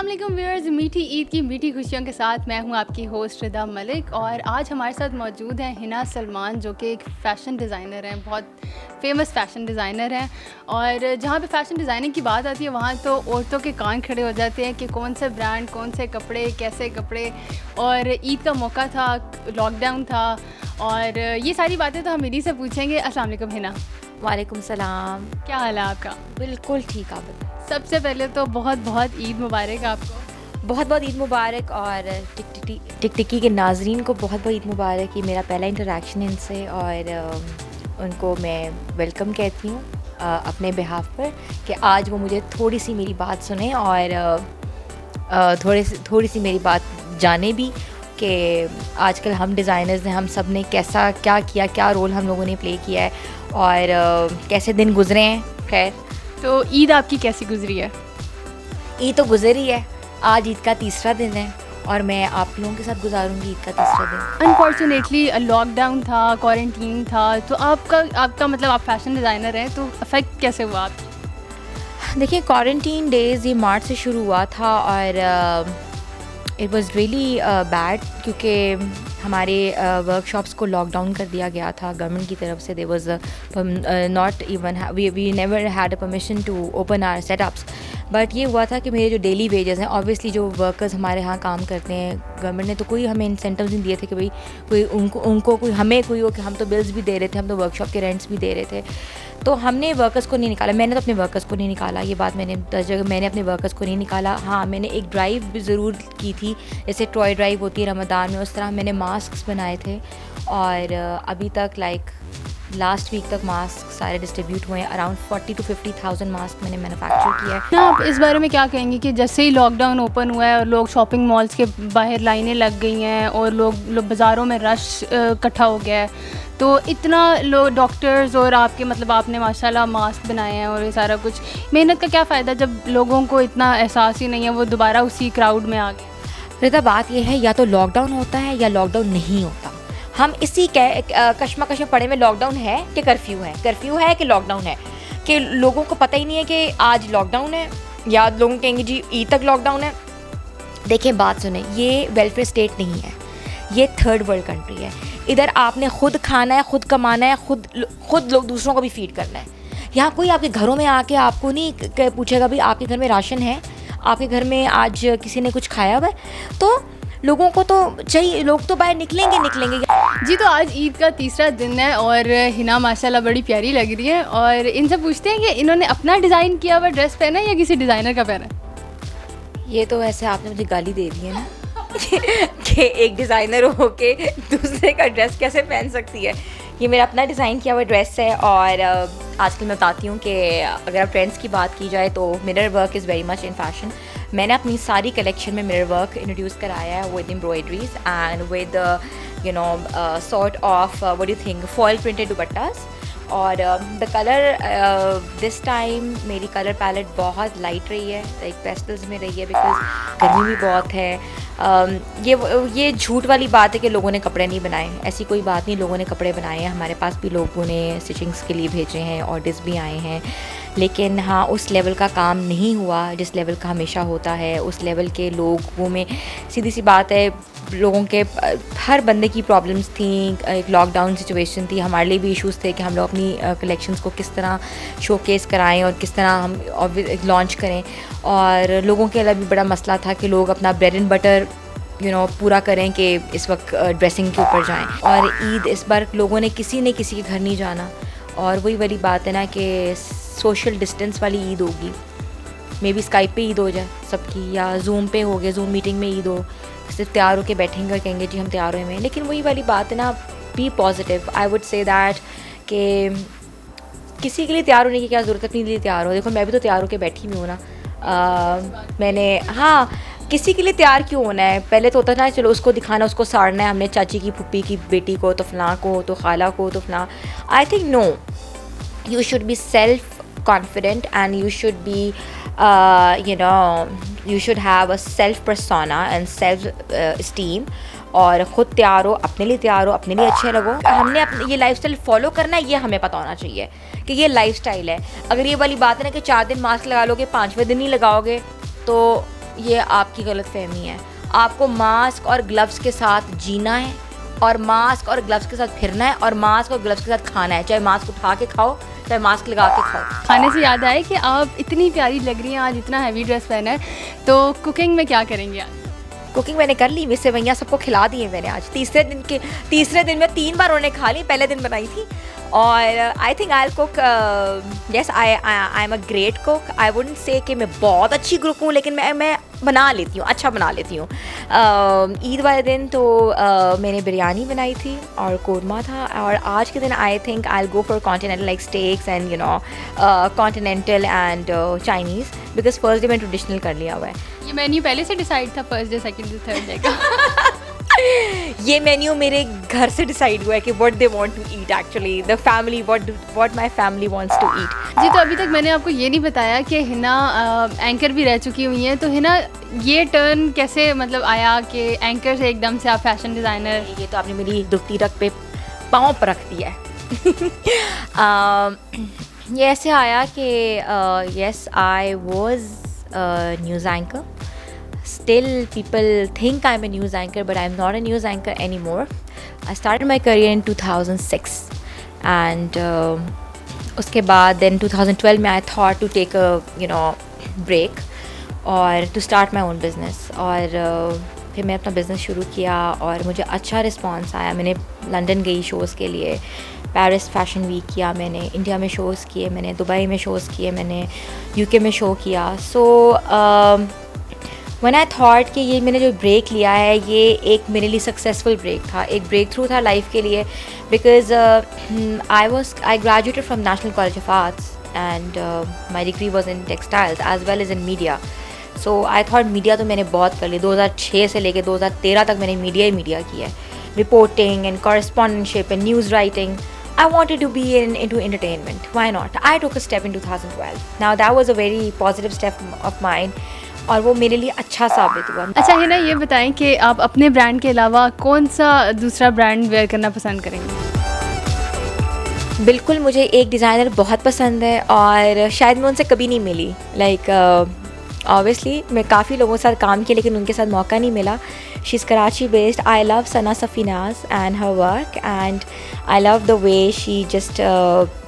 अस्सलाम व्यूअर्स, मीठी ईद की मीठी खुशियों के साथ मैं हूं आपकी होस्ट रिदा मलिक और आज हमारे साथ मौजूद हैं हिना सलमान जो कि एक फ़ैशन डिज़ाइनर हैं, बहुत फेमस फ़ैशन डिज़ाइनर हैं। और जहां पे फ़ैशन डिज़ाइनिंग की बात आती है वहां तो औरतों के कान खड़े हो जाते हैं कि कौन से ब्रांड, कौन से कपड़े, कैसे कपड़े। और ईद का मौका था, लॉकडाउन था और ये सारी बातें तो हम इन्हीं से पूछेंगे। अस्सलाम वालेकुम हिना। वालेकुम सलाम। क्या हाल है आपका? बिल्कुल ठीक, आप बताएं। सबसे पहले तो बहुत बहुत ईद मुबारक आपको। बहुत बहुत ईद मुबारक और टिकटिकी के नाजरीन को बहुत बहुत ईद मुबारक। ये मेरा पहला इंटरेक्शन है इनसे और उनको मैं वेलकम कहती हूँ अपने बिहाफ पर कि आज वो मुझे थोड़ी सी मेरी बात सुने और थोड़ी सी मेरी बात जाने भी कि आजकल हम डिज़ाइनर्स हैं, हम सब ने कैसा क्या किया, क्या रोल हम लोगों ने प्ले किया है और कैसे दिन गुजरे हैं। खैर, तो ईद आपकी कैसी गुजरी है? ईद तो गुजरी है, आज ईद का तीसरा दिन है और मैं आप लोगों के साथ गुजारूंगी ईद का तीसरा दिन। अनफॉर्चुनेटली लॉकडाउन था, क्वारंटीन था, तो आपका मतलब आप फैशन डिज़ाइनर हैं तो अफेक्ट कैसे हुआ आपकी? देखिए, क्वारंटीन डेज़ ये मार्च से शुरू हुआ था और इट वाज रियली बैड क्योंकि हमारे वर्कशॉप्स को लॉकडाउन कर दिया गया था गवर्नमेंट की तरफ से। There was not even we never had a permission to open our setups. But ये हुआ था कि मेरे जो डेली वेजेस हैं, ऑब्वियसली जो वर्कर्स हमारे यहाँ काम करते हैं, गवर्नमेंट ने तो कोई हमें इंसेंटिव्स नहीं दिए थे कि भाई कोई उनको कोई हमें कोई हो कि हम तो बिल्स भी दे रहे थे, हम तो वर्कशॉप के रेंट्स भी दे रहे थे, तो हमने वर्कर्स को नहीं निकाला। मैंने तो अपने वर्कर्स को नहीं निकाला, ये बात मैंने 10 जगह मैंने अपने वर्कर्स को नहीं निकाला। हाँ, मैंने एक ड्राइव भी ज़रूर की थी, जैसे टॉय ड्राइव होती है रमज़ान में, उस तरह मैंने मास्क बनाए थे और अभी तक लास्ट वीक तक मास्क सारे डिस्ट्रीब्यूट हुए हैं। अराउंड 40 to 50,000 मास्क मैंने मैन्युफैक्चर किया है। ना आप इस बारे में क्या कहेंगे कि जैसे ही लॉकडाउन ओपन हुआ है और लोग शॉपिंग मॉल्स के बाहर लाइनें लग गई हैं और लोग बाज़ारों में रश इकट्ठा हो गया है, तो इतना लोग डॉक्टर्स और आपके मतलब आपने माशाल्लाह मास्क बनाए हैं और ये सारा कुछ, मेहनत का क्या फ़ायदा जब लोगों को इतना एहसास ही नहीं है, वो दोबारा उसी क्राउड में आ गए? रिता, बात यह है या तो लॉकडाउन होता है या लॉकडाउन नहीं होता। हम इसी कश्मकश में पड़े में, लॉकडाउन है कि कर्फ्यू है कि लॉकडाउन है, कि लोगों को पता ही नहीं है कि आज लॉकडाउन है या लोग कहेंगे जी ईद तक लॉकडाउन है। देखिए, बात सुने, ये वेलफेयर स्टेट नहीं है, ये थर्ड वर्ल्ड कंट्री है। इधर आपने खुद खाना है, खुद कमाना है, खुद लोग दूसरों को भी फीड करना है। यहाँ कोई आपके घरों में आके आपको नहीं पूछेगा भाई आपके घर में राशन है, आपके घर में आज किसी ने कुछ खाया हुआ है, तो लोगों को तो चाहिए, लोग तो बाहर निकलेंगे। जी, तो आज ईद का तीसरा दिन है और हिना माशाल्लाह बड़ी प्यारी लग रही है और इनसे पूछते हैं कि इन्होंने अपना डिज़ाइन किया हुआ ड्रेस पहना है या किसी डिज़ाइनर का पहना है? ये तो ऐसे आपने मुझे गाली दे दी है ना कि एक डिज़ाइनर होके दूसरे का ड्रेस कैसे पहन सकती है। ये मेरा अपना डिज़ाइन किया हुआ ड्रेस है और आजकल मैं बताती हूँ कि अगर आप ट्रेंड्स की बात की जाए तो mirror work is very much in fashion. मैंने अपनी सारी कलेक्शन में मिरर वर्क इंट्रोड्यूस कराया है with embroideries and with sort of what you think foil printed dupattas. और द कलर दिस टाइम मेरी कलर पैलेट बहुत लाइट रही है, लाइक पेस्टल्स में रही है, बिकॉज गर्मी भी बहुत है। ये झूठ वाली बात है कि लोगों ने कपड़े नहीं बनाए, ऐसी कोई बात नहीं, लोगों ने कपड़े बनाए हैं। हमारे पास भी लोगों ने स्टिचिंग्स के लिए भेजे हैं, ऑर्डर्स भी आए हैं, लेकिन हाँ, उस लेवल का काम नहीं हुआ जिस लेवल का हमेशा होता है। उस लेवल के लोगों में सीधी सी बात है, लोगों के हर बंदे की प्रॉब्लम्स थी। एक लॉकडाउन सिचुएशन थी, हमारे लिए भी इश्यूज़ थे कि हम लोग अपनी कलेक्शंस को किस तरह शोकेस कराएं और किस तरह हम लॉन्च करें। और लोगों के लिए भी बड़ा मसला था कि लोग अपना ब्रेड एंड बटर पूरा करें कि इस वक्त ड्रेसिंग के ऊपर जाएं। और ईद इस बार लोगों ने किसी के घर नहीं जाना, और वही वाली बात है ना कि सोशल डिस्टेंस वाली ईद होगी। मे बी स्काइप पे ईद हो जाए सबकी, या जूम पे हो गया, जूम मीटिंग में ईद हो, सिर्फ तैयार होकर बैठेंगे और कहेंगे जी हम तैयार हुए हैं। लेकिन वही वाली बात है ना, be positive. I would say that कि किसी के लिए तैयार होने की क्या ज़रूरत है, अपने लिए तैयार हो। देखो, मैं भी तो तैयार होकर बैठी हुई हूँ ना। हाँ, किसी के लिए तैयार क्यों होना है? पहले तो होता था चलो उसको दिखाना, उसको साड़ना है, हमने चाची की फुप्पी की बेटी को, तो फलां को, तो खाला को, तो फलां। I think no, you should be self confident and you should be you should have a self persona and self esteem। और ख़ुद तैयार हो, अपने लिए तैयार हो, अपने लिए अच्छे लगो। हमने अपने ये लाइफस्टाइल फॉलो करना है, ये हमें पता होना चाहिए कि ये लाइफस्टाइल है। अगर ये वाली बात है ना कि 4 दिन मास्क लगा लोगे, 5वें दिन नहीं लगाओगे, तो ये आपकी गलतफहमी है। आपको मास्क और ग्लव्स के साथ जीना है और मास्क और ग्लव्स के साथ फिरना है और मास्क और ग्लव्स के साथ खाना है, चाहे मास्क उठा के खाओ चाहे मास्क लगा के खाओ। खाने से याद आया कि आप इतनी प्यारी लग रही हैं, आज इतना हैवी ड्रेस पहना है, तो कुकिंग में क्या करेंगे आज? कुकिंग मैंने कर ली, वैसे भैया सबको खिला दिए मैंने। आज तीसरे दिन में 3 बार उन्होंने खा ली, पहले दिन बनाई थी। और I think I cook, yes I am a great cook. I wouldn't say कि मैं बहुत अच्छी कुक हूँ, लेकिन मैं बना लेती हूँ, अच्छा बना लेती हूँ। ईद वाले दिन तो मैंने बिरयानी बनाई थी और कोरमा था, और आज के दिन I think I will go for continental like stakes and you know continental and Chinese, because first day मैंने ट्रेडिशनल कर लिया हुआ है। ये मेन्यू पहले से डिसाइड था, first day second day third day का? ये मेन्यू मेरे घर से डिसाइड हुआ है कि what they want to eat, actually the family what my family wants to eat. जी, तो अभी तक मैंने आपको ये नहीं बताया कि हिना एंकर भी रह चुकी हुई हैं, तो हिना ये टर्न कैसे मतलब आया कि एंकर से एकदम से आप फैशन डिज़ाइनर? ये तो आपने मेरी दुखती रख पे पाँव पर रख दिया है। ये ऐसे आया कि yes I was news anchor. Still, people think I'm a news anchor, but I'm not a news anchor anymore. I started my career in 2006, and उसके बाद then 2012 में I thought to take a break और to start my own business. और फिर मैं अपना business शुरू किया और मुझे अच्छा रिस्पॉन्स आया। मैंने लंदन गई शोज़ के लिए, पेरिस फैशन वीक किया मैंने, इंडिया में शोज़ किए मैंने, दुबई में शोज़ किए मैंने, यूके में शो किया। सो व्हेन आई थॉट कि ये मैंने जो ब्रेक लिया है ये एक मेरे लिए सक्सेसफुल ब्रेक था, एक ब्रेक थ्रू था लाइफ के लिए, because I graduated from National College of Arts and my degree was in textiles as well as in media. So I thought media तो मैंने बहुत कर ली, 2006 से लेकर 2013 तक मैंने मीडिया किया है, reporting and correspondentship and news writing. I wanted to be into entertainment. Why not? I took a step in 2012. Now that was a very positive step of mine. और वो मेरे लिए अच्छा साबित हुआ। अच्छा है ना, ये बताएं कि आप अपने ब्रांड के अलावा कौन सा दूसरा ब्रांड वेयर करना पसंद करेंगे? बिल्कुल, मुझे एक डिज़ाइनर बहुत पसंद है और शायद मैं उनसे कभी नहीं मिली। लाइक ऑब्वियसली मैं काफ़ी लोगों के साथ काम किया लेकिन उनके साथ मौका नहीं मिला। She is Karachi based. I love Sana Safinaz and her work and I love the way she just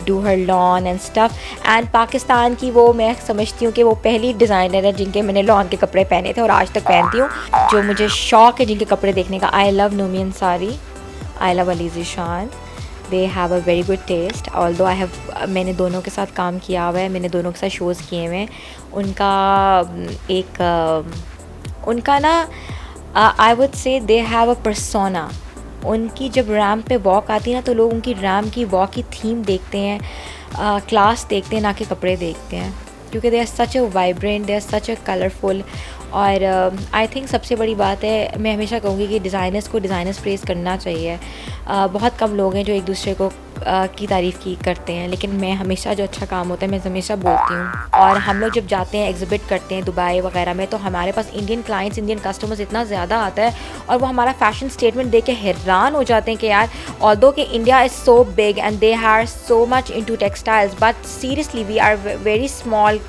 do her lawn and stuff. And Pakistan की वो मैं समझती हूँ कि वो पहली डिज़ाइनर है जिनके मैंने लॉन के कपड़े पहने थे और आज तक पहनती हूँ, जो मुझे शौक़ है जिनके कपड़े देखने का. I love Nomi Ansari, I love Ali Zeeshan. They have a very good taste. Although मैंने दोनों के साथ काम किया हुआ है, मैंने दोनों के साथ शोज़ किए हुए हैं. उनका ना I would say they have a persona. उनकी जब रैम्प पे वॉक आती है ना तो लोग उनकी रैम्प की वॉक की थीम देखते हैं, क्लास देखते हैं, ना कि कपड़े देखते हैं, क्योंकि they are such a vibrant, they are such a colourful. और आई थिंक सबसे बड़ी बात है, मैं हमेशा कहूँगी कि डिज़ाइनर्स को डिज़ाइनर्स प्रेज़ करना चाहिए. बहुत कम लोग हैं जो एक दूसरे को की तारीफ़ करते हैं, लेकिन मैं हमेशा जो अच्छा काम होता है मैं हमेशा बोलती हूँ. और हम लोग जब जाते हैं एग्ज़िबिट करते हैं दुबई वगैरह में, तो हमारे पास इंडियन क्लाइंट्स, इंडियन कस्टमर्स इतना ज़्यादा आता है और वो हमारा फ़ैशन स्टेटमेंट देख के हैरान हो जाते हैं कि यार ऑल्दो कि India is so big and they are so much into textiles, but seriously we are very small.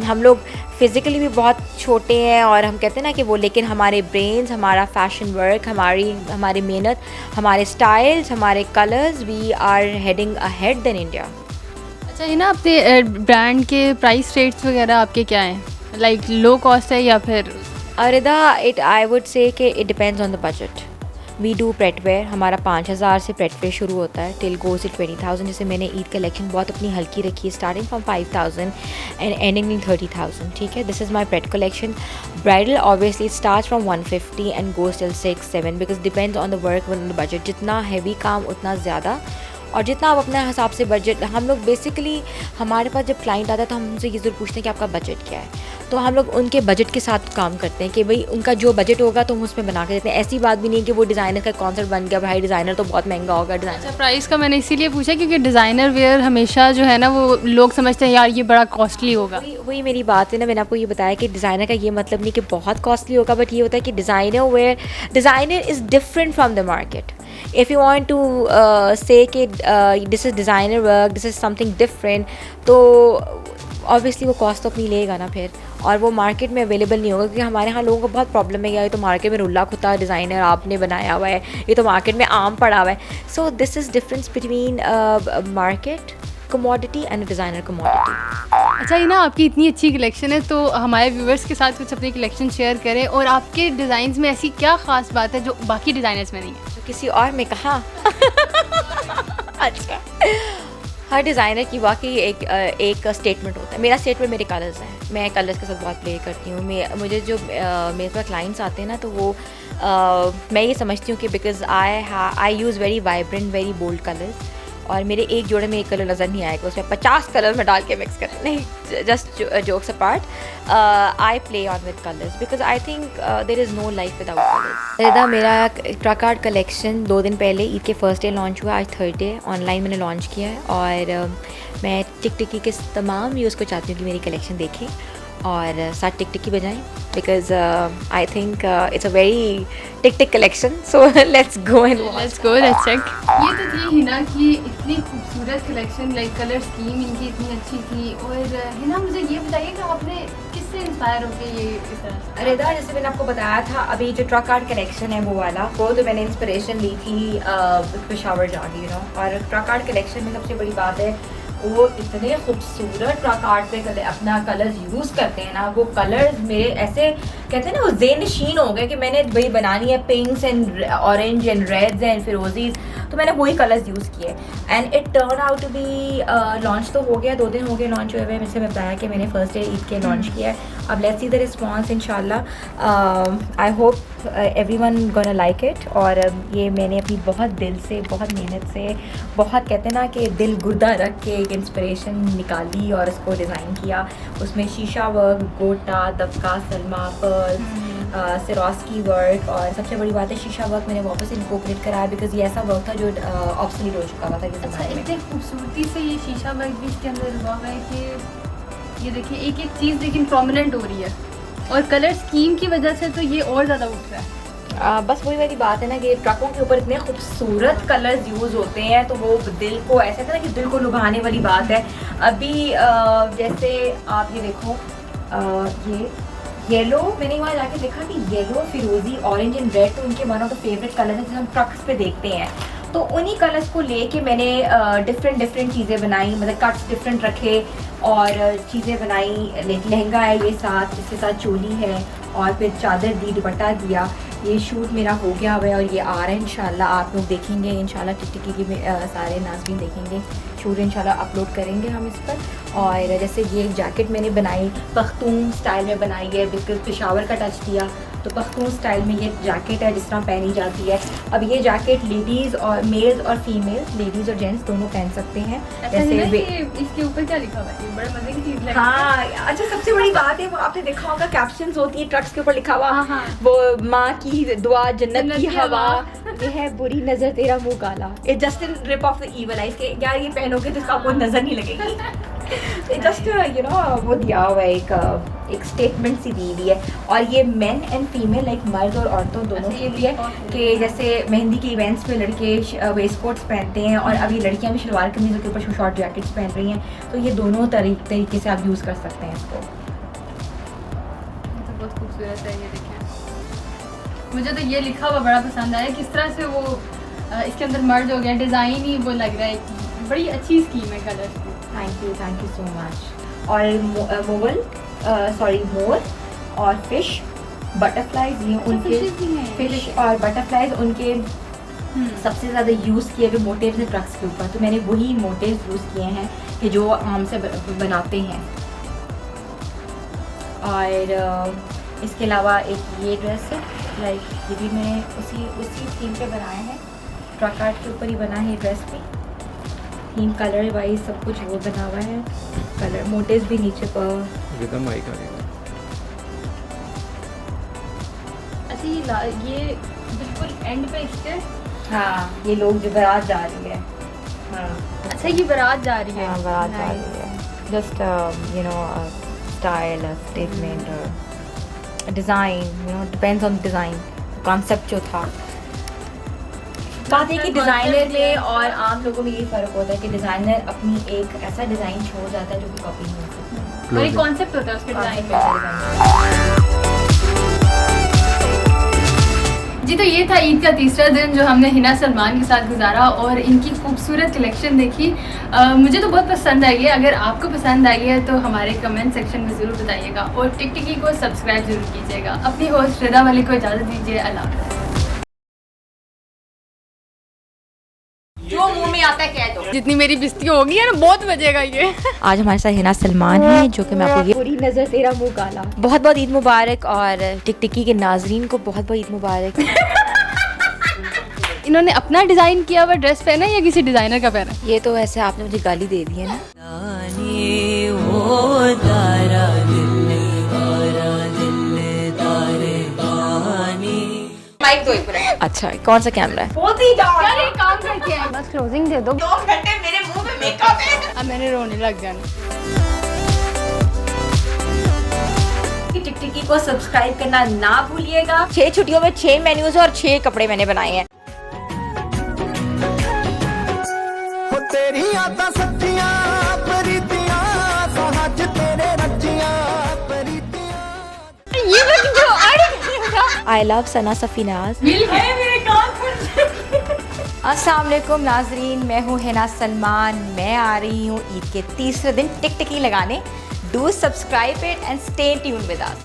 हम लोग फिज़िकली भी बहुत छोटे हैं और हम कहते हैं ना कि वो, लेकिन हमारे ब्रेन्स, हमारा फैशन वर्क, हमारी मेहनत, हमारे स्टाइल्स, हमारे colours, we are heading ahead than India. अच्छा है ना, अपने ब्रांड के प्राइस रेट्स वगैरह आपके क्या हैं? लाइक लो कॉस्ट है या फिर? अरिदा, आई वुड से कि it depends on the budget. We do pret wear, हमारा 5,000 से प्रेटवेयर शुरू होता है टिल गोज इट 20,000. जैसे मैंने ईद कलेक्शन बहुत अपनी हल्की रखी है, starting from 5,000 and ending in 30,000. ठीक है, this is my parade collection. Bridal obviously start from 150 and goes till 6-7 because depends on the work on the budget. जितना हैवी काम उतना ज़्यादा, और जितना आप अपने हिसाब से बजट. हम लोग बेसिकली, हमारे पास जब क्लाइंट आता है तो हम उनसे ये ज़रूर पूछते हैं कि आपका बजट क्या है, तो हम लोग उनके बजट के साथ काम करते हैं कि भाई उनका जो बजट होगा तो हम उसमें बना के देते हैं. ऐसी बात भी नहीं कि वो डिज़ाइनर का कॉन्सेप्ट बन गया, भाई डिज़ाइनर तो बहुत महंगा होगा. डिज़ाइनर अच्छा, प्राइस का मैंने इसीलिए पूछा क्योंकि डिज़ाइनर वेयर हमेशा जो है ना वो लोग समझते हैं यार ये बड़ा कॉस्टली होगा. वही मेरी बात है ना, मैंने आपको ये बताया कि डिज़ाइनर का ये मतलब नहीं कि बहुत कॉस्टली होगा, बट ये होता है कि designer is different from the market. If you want to say कि this is designer work, this is something different, तो ऑब्वियसली वो कॉस्ट तो अपनी लेगा ना फिर, और वो मार्केट में अवेलेबल नहीं होगा, क्योंकि हमारे यहाँ लोगों को बहुत प्रॉब्लम है, या ये तो मार्केट में रुल्ला खुता डिज़ाइनर आपने बनाया हुआ है, ये तो मार्केट में आम पड़ा हुआ है. So this is difference between market commodity and designer commodity. अच्छा ये ना आपकी इतनी अच्छी कलेक्शन है, तो हमारे व्यूवर्स के साथ कुछ अपनी कलेक्शन शेयर करें, और आपके डिज़ाइंस में ऐसी क्या ख़ास बात है जो बाकी डिज़ाइनर्स में नहीं है? तो किसी और में कहा. अच्छा, हर डिज़ाइनर की वाकई एक स्टेटमेंट होता है. मेरा स्टेटमेंट मेरे कलर्स हैं, मैं कलर्स के साथ बहुत प्ले करती हूँ. मुझे जो मेरे पास क्लाइंट्स आते हैं ना, तो वो मैं ये समझती हूँ कि because I use very vibrant very bold colours, और मेरे एक जोड़े में एक कलर नज़र नहीं आएगा, उसमें 50 कलर में डाल के मिक्स कर, नहीं, just jokes apart, I play on with colours because I think there is no life without colours. Rida, मेरा ट्रकार्ड कलेक्शन 2 दिन पहले ईद के फर्स्ट डे लॉन्च हुआ, आज थर्ड डे ऑनलाइन मैंने लॉन्च किया है, और मैं टिकटिकी के तमाम व्यूज़ को चाहती हूँ कि मेरी कलेक्शन देखें और साथ टिकटिकी बजाएं, because I think it's a very tick collection. So let's go let's check. ये तो थी हिना की इतनी खूबसूरत कलेक्शन, लाइक कलर स्कीम इनकी इतनी अच्छी थी. और हिना, मुझे ये बताइए कि आपने किससे इंस्पायर होकर ये इस तरह से? रिदा, जैसे मैंने आपको बताया था, अभी जो ट्रक आर्ट कलेक्शन है वो वाला, वो तो मैंने इंस्पिरेशन ली थी पेशावर जाके, और ट्रक आर्ट कलेक्शन में सबसे बड़ी बात है वो इतने खूबसूरत ट्रक आर्ट पे अपना कलर्स यूज़ करते हैं ना. वो कलर्स मेरे ऐसे कहते हैं ना, वो ज़ेनशीन हो गए कि मैंने वही बनानी है, pinks and orange and reds and फिरोजीज, तो मैंने वही कलर्स यूज़ किए, and it turn out to be. Launch तो हो गया, 2 दिन हो गए लॉन्च हुए हुए. मुझसे बताया कि मैंने फर्स्ट डे ईद के लॉन्च किया है. अब लेट्स सी द रिस्पॉन्स इंशाल्लाह. I hope everyone gonna like it. और ये मैंने अपनी बहुत दिल से, बहुत मेहनत से, बहुत कहते हैं ना कि दिल गुर्दा रख के एक इंस्पिरेशन निकाली और इसको डिज़ाइन किया. उसमें शीशा वर्क, गोटा, दबका, सलमा, पर्ल, सिरोस्की वर्क, और सबसे बड़ी बात है शीशा वर्क मैंने वापस इनकॉर्पोरेट कराया, बिकॉज ये ऐसा वर्क था जो ऑब्सोलीट हो चुका था इस ज़माने में. इतनी खूबसूरती से ये शीशा वर्क भी इसके अंदर हुआ है कि ये देखिए एक एक चीज़ लेकिन प्रोमिनेंट हो रही है, और कलर स्कीम की वजह से तो ये और ज़्यादा उठ रहा है. बस वही वाली बात है ना कि ट्रकों के ऊपर इतने खूबसूरत कलर्स यूज़ होते हैं, तो वो दिल को ऐसा था ना कि दिल को लुभाने वाली बात है. अभी जैसे आप ये देखो, ये येलो, मैंने वहाँ जाके देखा कि येलो, फिरोजी, ऑरेंज एंड रेड तो उनके one of the favourite colour हैं जिसे हम ट्रक्स पे देखते हैं. तो उन्हीं कलर्स को लेके मैंने डिफरेंट चीज़ें बनाई, मतलब कट्स डिफरेंट रखे और चीज़ें बनाई. लहंगा है ये साथ, इसके साथ चोली है, और फिर चादर दी, दुपट्टा दिया. ये शूट मेरा हो गया हुआ है और ये आ रहा है इंशाल्लाह. आप लोग देखेंगे इंशाल्लाह, टिकटिकी की सारे नाज़रीन देखेंगे. शूट इंशाल्लाह अपलोड करेंगे हम इस पर. और जैसे ये जैकेट मैंने बनाई पख्तून स्टाइल में बनाई है, बिल्कुल पेशावर का टच दिया, तो पख्तून स्टाइल में ये जैकेट है जिस तरह पहनी जाती है. अब ये जैकेट लेडीज़ और मेल्स और फीमेल्स, लेडीज़ और जेंट्स दोनों पहन सकते हैं. जैसे इसके ऊपर क्या लिखा हुआ है? ये बड़ा मजे की चीज़ है. हाँ, अच्छा, सबसे बड़ी बात है वो आपने देखा होगा कैप्शंस होती है ट्रक्स के ऊपर लिखा हुआ. हाँ. वो माँ की दुआ, जन्नत की हवा, ये है बुरी नज़र तेरा मुंह काला. It just in rip off the evil eyes के यार, ये पहनोगे तो इसका आपको नज़र नहीं लगेगी. जस्ट यू नो वो दिया हुआ है, एक स्टेटमेंट सी दी हुई है. और ये मेन एंड फीमेल, लाइक मर्द और औरतों दोनों के लिए, कि जैसे मेहंदी के इवेंट्स पे लड़के वेस्ट कोट्स पहनते हैं, और अभी लड़कियां भी शलवार कमीज़ों के ऊपर शॉर्ट जैकेट्स पहन रही हैं, तो ये दोनों तरीके से आप यूज़ कर सकते हैं इसको. तो बहुत खूबसूरत है, ये देखें. मुझे तो ये लिखा हुआ बड़ा पसंद आया, किस तरह से वो इसके अंदर मर्ज हो गया, डिज़ाइन ही वो लग रहा है. बड़ी अच्छी स्कीम है कलर्स की. Thank you so much. और मोर और फिश, बटरफ्लाइज, ये उनके फिश और बटरफ्लाइज उनके सबसे ज़्यादा यूज़ किए हुए मोटिव्स हैं ट्रक्स के ऊपर. तो मैंने वही मोटिव्स यूज़ किए हैं कि जो आम से बनाते हैं. और इसके अलावा एक ये ड्रेस है, लाइक ये भी मैंने उसी थीम पे बनाया है. ट्रक आर्ट के ऊपर ही बना है ड्रेस भी. थीम कलर वाइज सब कुछ वो बना हुआ है. कलर मोटिव्स भी नीचे पर. अच्छा, ये बिल्कुल एंड पे इसके. हाँ, ये लोग जो बारात जा रही है. हाँ, अच्छा, ये बारात जा रही है. हाँ, बारात जा रही है. Just you know style, statement, design, you know depends on design. Concept जो था, बात है कि डिज़ाइनर में और आम लोगों में यही फ़र्क होता है कि डिज़ाइनर अपनी एक ऐसा डिज़ाइन छोड़ जाता है जो कि कॉपी नहीं हो सकता. और एक क्लोज। कॉन्सेप्ट होता है उसके डिजाइन में। जी तो ये था ईद का तीसरा दिन जो हमने हिना सलमान के साथ गुजारा और इनकी खूबसूरत कलेक्शन देखी। मुझे तो बहुत पसंद आई है। अगर आपको पसंद आई है तो हमारे कमेंट सेक्शन में ज़रूर बताइएगा और टिकटिकी को सब्सक्राइब जरूर कीजिएगा। अपनी होस्ट रिदा मलिक को इजाज़त दीजिए। अल्लाह हाफ़िज़। जो मुंह में आता है कह दो। जितनी मेरी बिस्ती होगी है ना बहुत बजेगा ये। आज हमारे साथ हिना सलमान है जो कि मैं आपको ये पूरी नजर तेरा मुंह काला बहुत बहुत ईद मुबारक और टिकटिकी के नाजरीन को बहुत बहुत ईद मुबारक। इन्होंने अपना डिज़ाइन किया हुआ ड्रेस पहना है या किसी डिज़ाइनर का पहना है? ये तो वैसे आपने मुझे गाली दे दी है ना। माइक दो अच्छा कौन सा कैमरा है? यार एक काम करके आए बस क्लोजिंग दे दो। 2 घंटे मेरे मुंह में मेकअप है। अब मैंने रोने लग जाना। टिकटिकी को सब्सक्राइब करना ना भूलिएगा। 6 छुट्टियों में 6 मेन्यूज और 6 कपड़े मैंने बनाए हैं। तेरी यादां सच्चियां प्रीतियां सहज तेरे रचियां प्रीतियां। ये लोग जो अड़ आई लव सना सफीनाज। मिल गए मेरे कान। अस्सलाम वालेकुम नाजरीन, मैं हूँ हिना सलमान। मैं आ रही हूँ ईद के तीसरे दिन टिकटिकी लगाने। Do subscribe it and stay tune with us.